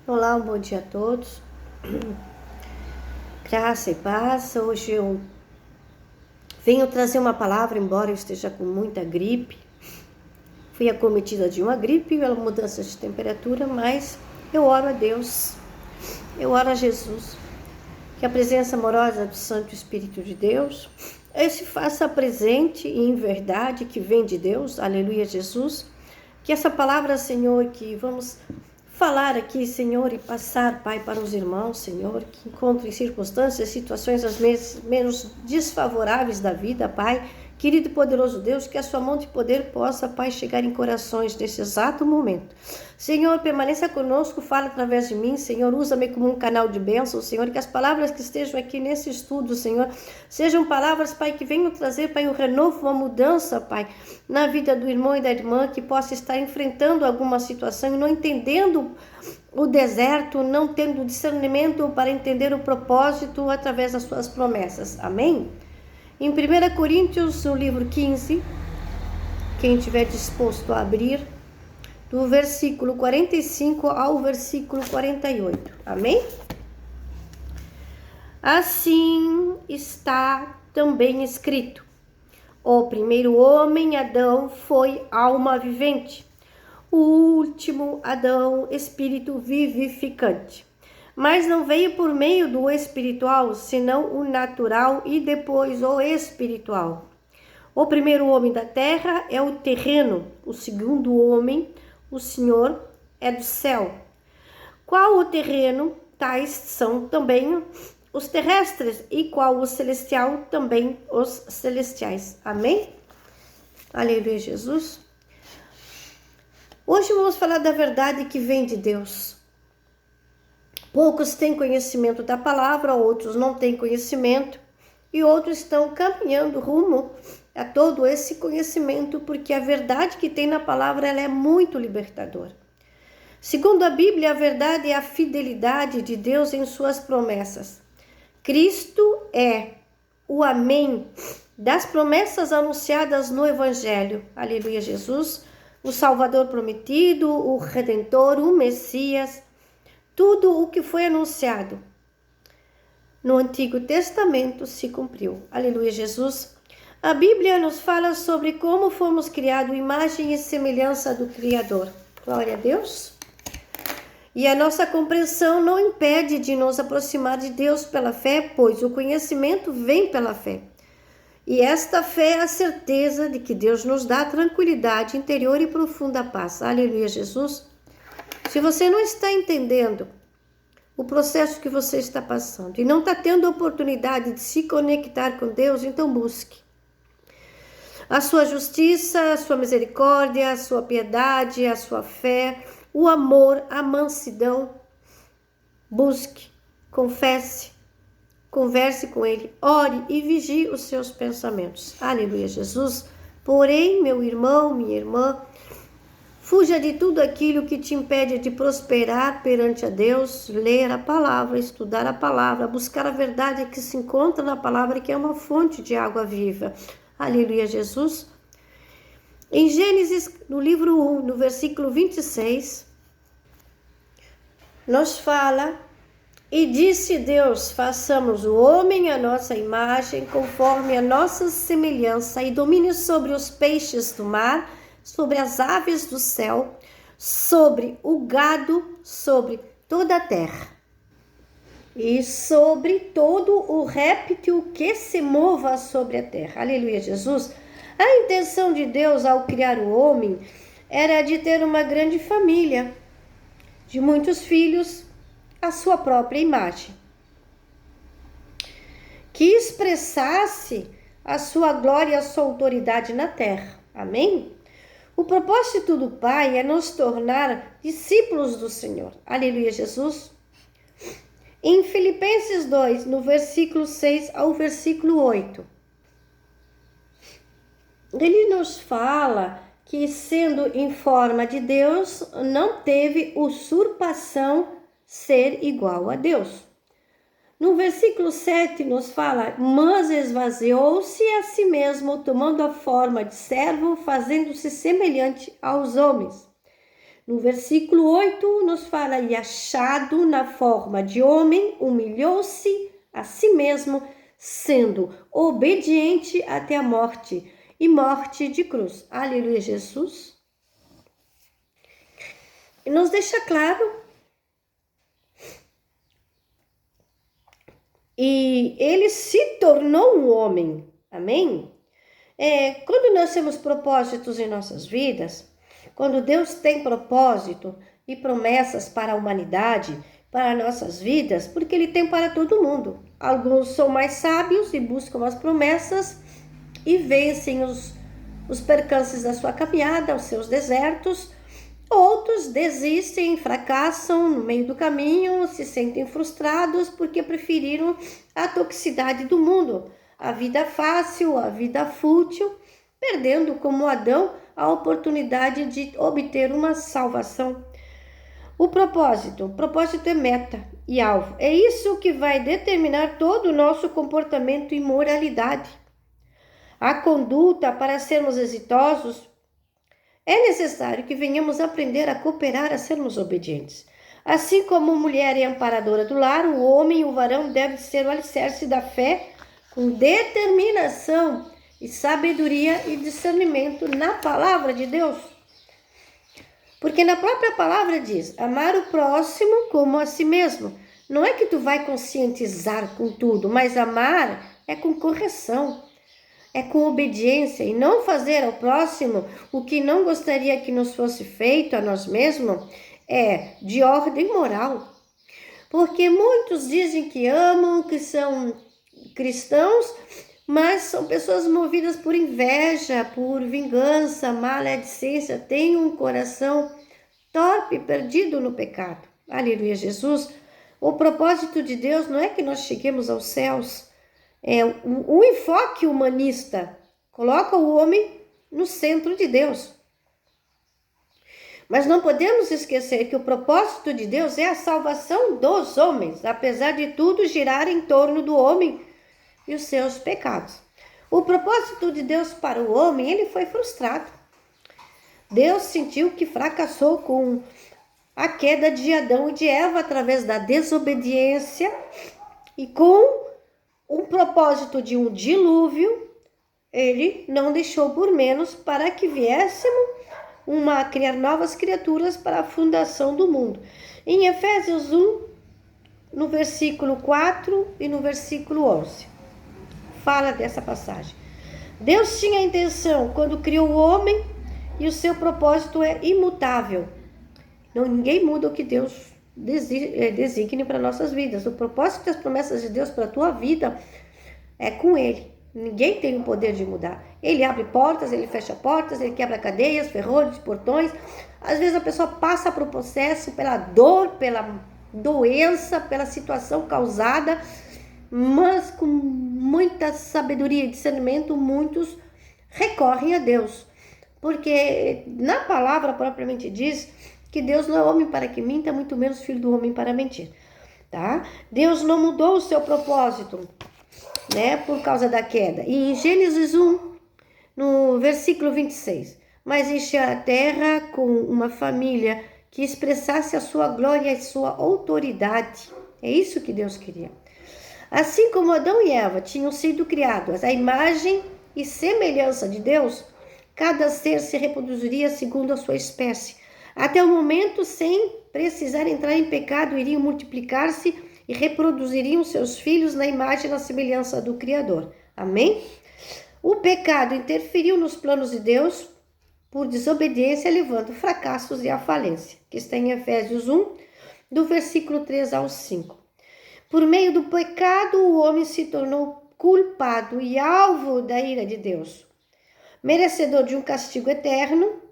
Olá, um bom dia a todos. Graça e paz. Hoje eu venho trazer uma palavra, embora eu esteja com muita gripe. Fui acometida de uma gripe pela mudança de temperatura, mas eu oro a Deus, eu oro a Jesus, que a presença amorosa do Santo Espírito de Deus se faça presente e em verdade que vem de Deus, aleluia Jesus. Que essa palavra, Senhor, que vamos falar aqui, Senhor, e passar, Pai, para os irmãos, Senhor, que encontrem circunstâncias, situações às vezes menos desfavoráveis da vida, Pai. Querido e poderoso Deus, que a sua mão de poder possa, Pai, chegar em corações nesse exato momento. Senhor, permaneça conosco, fala através de mim, Senhor, usa-me como um canal de bênção, Senhor, que as palavras que estejam aqui nesse estudo, Senhor, sejam palavras, Pai, que venham trazer, Pai, um renovo, uma mudança, Pai, na vida do irmão e da irmã, que possa estar enfrentando alguma situação e não entendendo o deserto, não tendo discernimento para entender o propósito através das suas promessas. Amém? Em 1 Coríntios, no livro 15, quem estiver disposto a abrir, do versículo 45 ao versículo 48. Amém? Assim está também escrito: o primeiro homem, Adão, foi alma vivente. O último, Adão, espírito vivificante. Mas não veio por meio do espiritual, senão o natural e depois o espiritual. O primeiro homem da terra é o terreno, o segundo homem, o Senhor, é do céu. Qual o terreno, tais são também os terrestres, e qual o celestial, também os celestiais. Amém? Aleluia, Jesus. Hoje vamos falar da verdade que vem de Deus. Poucos têm conhecimento da palavra, outros não têm conhecimento, e outros estão caminhando rumo a todo esse conhecimento, porque a verdade que tem na palavra ela é muito libertadora. Segundo a Bíblia, a verdade é a fidelidade de Deus em suas promessas. Cristo é o amém das promessas anunciadas no Evangelho. Aleluia, Jesus, o Salvador prometido, o Redentor, o Messias, tudo o que foi anunciado no Antigo Testamento se cumpriu. Aleluia, Jesus. A Bíblia nos fala sobre como fomos criados, imagem e semelhança do Criador. Glória a Deus. E a nossa compreensão não impede de nos aproximar de Deus pela fé, pois o conhecimento vem pela fé. E esta fé é a certeza de que Deus nos dá tranquilidade interior e profunda paz. Aleluia, Jesus. Se você não está entendendo o processo que você está passando e não está tendo a oportunidade de se conectar com Deus, então busque a sua justiça, a sua misericórdia, a sua piedade, a sua fé, o amor, a mansidão. Busque, confesse, converse com Ele, ore e vigie os seus pensamentos. Aleluia, Jesus. Porém, meu irmão, minha irmã, fuja de tudo aquilo que te impede de prosperar perante a Deus, ler a palavra, estudar a palavra, buscar a verdade que se encontra na palavra, que é uma fonte de água viva. Aleluia, Jesus. Em Gênesis, no livro 1, no versículo 26, nos fala: e disse Deus, façamos o homem à nossa imagem, conforme a nossa semelhança, e domine sobre os peixes do mar, sobre as aves do céu, sobre o gado, sobre toda a terra, e sobre todo o réptil que se mova sobre a terra. Aleluia, Jesus. A intenção de Deus ao criar o homem era de ter uma grande família, de muitos filhos, a sua própria imagem, que expressasse a sua glória e a sua autoridade na terra. Amém? O propósito do Pai é nos tornar discípulos do Senhor. Aleluia, Jesus. Em Filipenses 2, no versículo 6 ao versículo 8, ele nos fala que, sendo em forma de Deus, não teve usurpação ser igual a Deus. No versículo 7 nos fala: mas esvaziou-se a si mesmo, tomando a forma de servo, fazendo-se semelhante aos homens. No versículo 8 nos fala, e achado na forma de homem, humilhou-se a si mesmo, sendo obediente até a morte, e morte de cruz. Aleluia, Jesus. E nos deixa claro, e ele se tornou um homem, amém? Quando nós temos propósitos em nossas vidas, quando Deus tem propósito e promessas para a humanidade, para nossas vidas, porque Ele tem para todo mundo. Alguns são mais sábios e buscam as promessas e vencem os percances da sua caminhada, os seus desertos. Outros desistem, fracassam no meio do caminho, se sentem frustrados porque preferiram a toxicidade do mundo, a vida fácil, a vida fútil, perdendo, como Adão, a oportunidade de obter uma salvação. O propósito é meta e alvo. É isso que vai determinar todo o nosso comportamento e moralidade. A conduta para sermos exitosos é necessário que venhamos aprender a cooperar, a sermos obedientes. Assim como a mulher é amparadora do lar, o homem e o varão devem ser o alicerce da fé com determinação e sabedoria e discernimento na palavra de Deus. Porque na própria palavra diz, amar o próximo como a si mesmo. Não é que tu vai conscientizar com tudo, mas amar é com correção, é com obediência, e não fazer ao próximo o que não gostaria que nos fosse feito a nós mesmos é de ordem moral. Porque muitos dizem que amam, que são cristãos, mas são pessoas movidas por inveja, por vingança, maledicência, têm um coração torpe, perdido no pecado. Aleluia, Jesus. O propósito de Deus não é que nós cheguemos aos céus. O enfoque humanista coloca o homem no centro de Deus. Mas não podemos esquecer que o propósito de Deus é a salvação dos homens, apesar de tudo girar em torno do homem e os seus pecados. O propósito de Deus para o homem, ele foi frustrado. Deus sentiu que fracassou com a queda de Adão e de Eva através da desobediência e com o propósito de um dilúvio, ele não deixou por menos para que viéssemos criar novas criaturas para a fundação do mundo. Em Efésios 1, no versículo 4 e no versículo 11, fala dessa passagem. Deus tinha a intenção quando criou o homem e o seu propósito é imutável. Ninguém muda o que Deus designe para nossas vidas. O propósito das promessas de Deus para a tua vida é com Ele. Ninguém tem o poder de mudar. Ele abre portas, Ele fecha portas, Ele quebra cadeias, ferrolhos, portões. Às vezes a pessoa passa por um processo, pela dor, pela doença, pela situação causada, mas com muita sabedoria e discernimento, muitos recorrem a Deus. Porque na palavra propriamente diz que Deus não é homem para que minta, muito menos filho do homem para mentir, tá? Deus não mudou o seu propósito, né, por causa da queda. E em Gênesis 1, no versículo 26, mas encheu a terra com uma família que expressasse a sua glória e a sua autoridade. É isso que Deus queria. Assim como Adão e Eva tinham sido criados à imagem e semelhança de Deus, cada ser se reproduziria segundo a sua espécie. Até o momento, sem precisar entrar em pecado, iriam multiplicar-se e reproduziriam seus filhos na imagem e na semelhança do Criador. Amém? O pecado interferiu nos planos de Deus por desobediência, levando fracassos e a falência, que está em Efésios 1, do versículo 3 ao 5. Por meio do pecado, o homem se tornou culpado e alvo da ira de Deus, merecedor de um castigo eterno,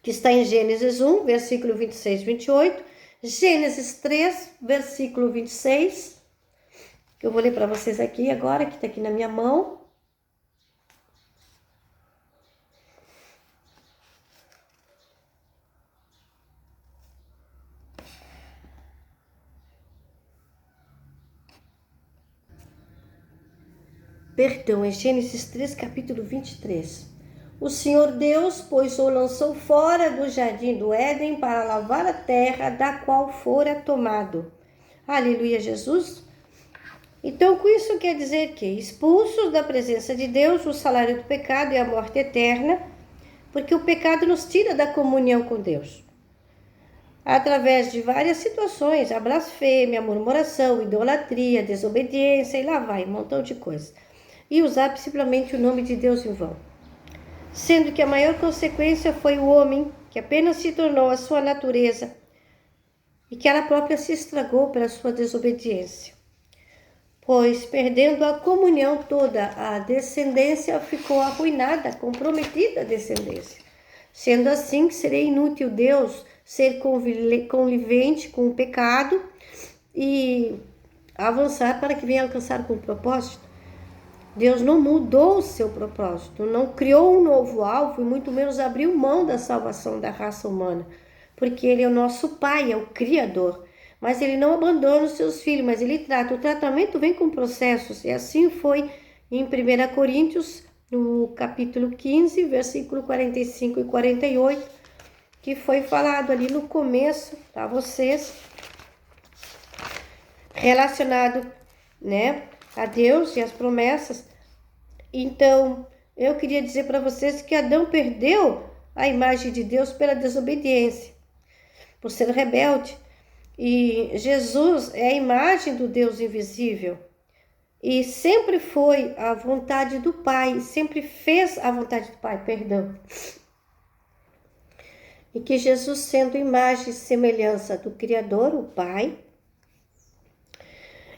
que está em Gênesis 1, versículo 26 e 28, Gênesis 3, versículo 26, que eu vou ler para vocês aqui agora, que está aqui na minha mão. Perdão, é Gênesis 3, capítulo 23. O Senhor Deus, pois, o lançou fora do jardim do Éden para lavar a terra da qual fora tomado. Aleluia, Jesus. Então, com isso quer dizer que, expulsos da presença de Deus, o salário do pecado é a morte eterna, porque o pecado nos tira da comunhão com Deus. Através de várias situações, a blasfêmia, a murmuração, a idolatria, a desobediência, e lá vai, um montão de coisas. E usar simplesmente o nome de Deus em vão. Sendo que a maior consequência foi o homem, que apenas se tornou a sua natureza, e que ela própria se estragou pela sua desobediência. Pois, perdendo a comunhão toda, a descendência ficou arruinada, comprometida a descendência. Sendo assim, seria inútil Deus ser conivente com o pecado e avançar para que venha alcançar com o propósito. Deus não mudou o seu propósito, não criou um novo alvo e muito menos abriu mão da salvação da raça humana, porque Ele é o nosso Pai, é o Criador. Mas Ele não abandona os seus filhos, mas Ele trata. O tratamento vem com processos, e assim foi em 1 Coríntios, no capítulo 15, versículo 45 e 48, que foi falado ali no começo, para vocês, relacionado, né, a Deus e as promessas. Então, eu queria dizer para vocês que Adão perdeu a imagem de Deus pela desobediência, por ser rebelde. E Jesus é a imagem do Deus invisível. E sempre foi a vontade do Pai, sempre fez a vontade do Pai, perdão. E que Jesus, sendo imagem e semelhança do Criador, o Pai,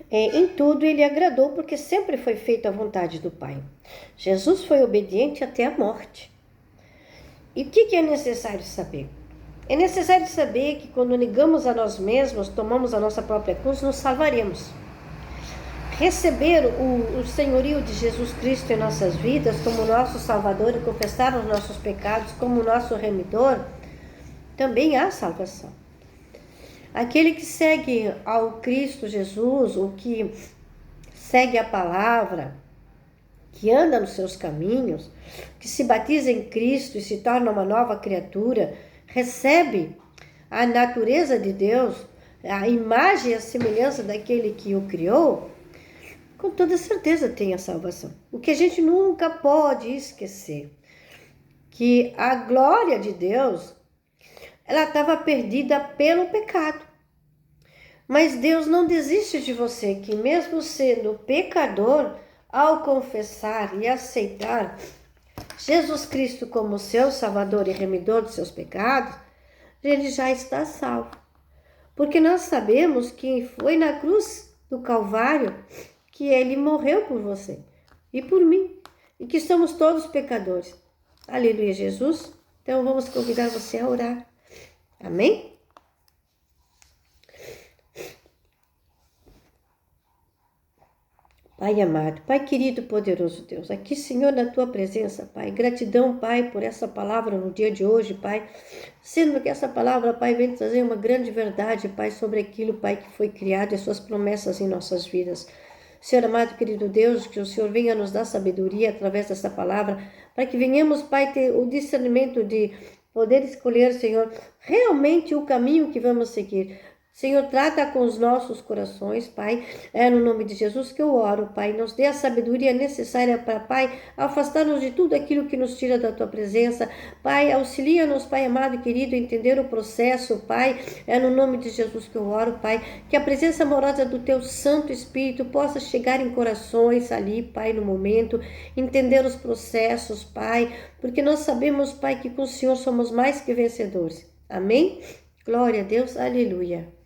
em tudo ele agradou, porque sempre foi feita a vontade do Pai. Jesus foi obediente até a morte. E o que é necessário saber? É necessário saber que quando negamos a nós mesmos, tomamos a nossa própria cruz, nos salvaremos. Receber o senhorio de Jesus Cristo em nossas vidas como nosso Salvador e confessar os nossos pecados como nosso remidor, também há salvação. Aquele que segue ao Cristo Jesus, o que segue a palavra, que anda nos seus caminhos, que se batiza em Cristo e se torna uma nova criatura, recebe a natureza de Deus, a imagem e a semelhança daquele que o criou, com toda certeza tem a salvação. O que a gente nunca pode esquecer, que a glória de Deus, ela estava perdida pelo pecado. Mas Deus não desiste de você, que mesmo sendo pecador, ao confessar e aceitar Jesus Cristo como seu Salvador e remidor dos seus pecados, ele já está salvo. Porque nós sabemos que foi na cruz do Calvário que ele morreu por você e por mim, e que somos todos pecadores. Aleluia, Jesus. Então vamos convidar você a orar. Amém? Pai amado, Pai querido, poderoso Deus, aqui, Senhor, na Tua presença, Pai, gratidão, Pai, por essa palavra no dia de hoje, Pai, sendo que essa palavra, Pai, vem trazer uma grande verdade, Pai, sobre aquilo, Pai, que foi criado e Suas promessas em nossas vidas. Senhor amado, querido Deus, que o Senhor venha nos dar sabedoria através dessa palavra, para que venhamos, Pai, ter o discernimento de poder escolher, Senhor, realmente o caminho que vamos seguir. Senhor, trata com os nossos corações, Pai, é no nome de Jesus que eu oro, Pai, nos dê a sabedoria necessária para, Pai, afastar-nos de tudo aquilo que nos tira da Tua presença, Pai, auxilia-nos, Pai amado e querido, a entender o processo, Pai, é no nome de Jesus que eu oro, Pai, que a presença amorosa do Teu Santo Espírito possa chegar em corações ali, Pai, no momento, entender os processos, Pai, porque nós sabemos, Pai, que com o Senhor somos mais que vencedores, amém? Glória a Deus, aleluia.